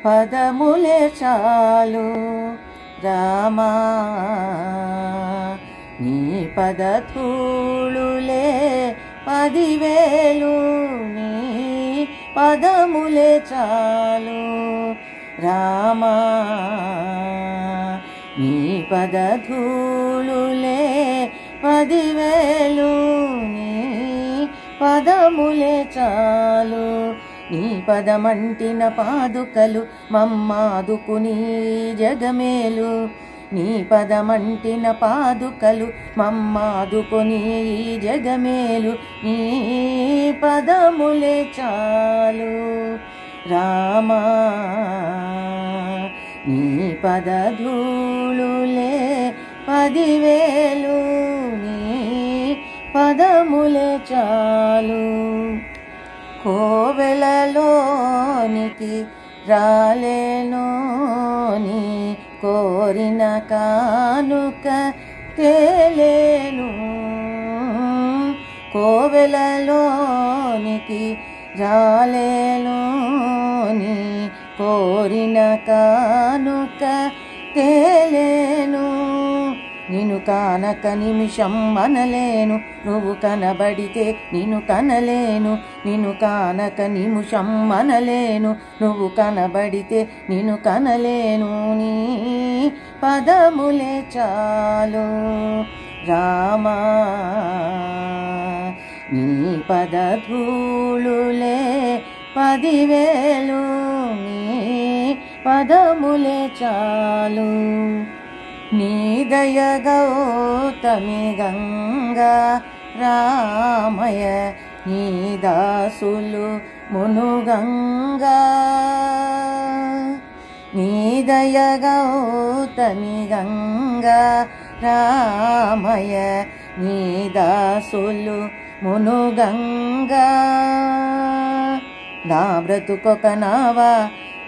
పదములే చాలు రామా నీ పదధూళులే 10,000 నీ పదములే చాలు రామా నీ పదధూళులే 10,000 నీ పదములే చాలు నీ పదమంటిన పాదుకలు మమ్మాదుకుని జగమేలు నీ పదమంటిన పాదుకలు మమ్మాదుకొని జగమేలు నీ పదములే చాలు రామా నీ పదధూళులే 10,000 నీ పదములే చాలు కోవెలలోనికి రాలేను నీ కోరిన కానుక తేలేను కోవెలలోనికి రాలేను నీ కోరిన కానుక తేలేను నిన్ను కానక నిమిషం మనలేను నువ్వు కనబడితే నిన్ను కనలేను నిన్ను కానక నిమిషం మనలేను నువ్వు కనబడితే నిన్ను కనలేను నీ పదములే చాలు రామా నీ పదధూళులే 10,000 నీ పదములే చాలు నీ దయ గౌతమి గంగా రామయ నీ దాసులు మునుగంగా నీ దయ గౌతమి గంగా రామయ నీ దాసులు మునుగంగా నా బ్రతుకొక నావా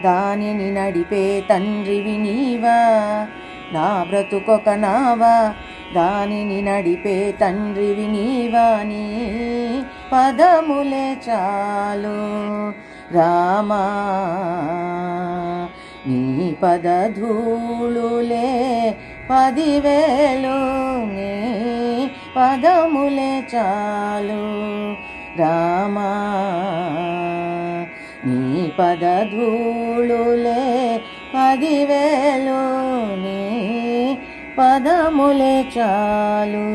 దానిని నడిపే తండ్రివి నీవా నా బ్రతుకొక నావా దానిని నడిపే తండ్రివి నీవా నీ పదములే చాలు రామా నీ పదధూళులే 10,000 నీ పదములే చాలు రామా నీ పదధూళులే 10,000 నీ పదములే చాలు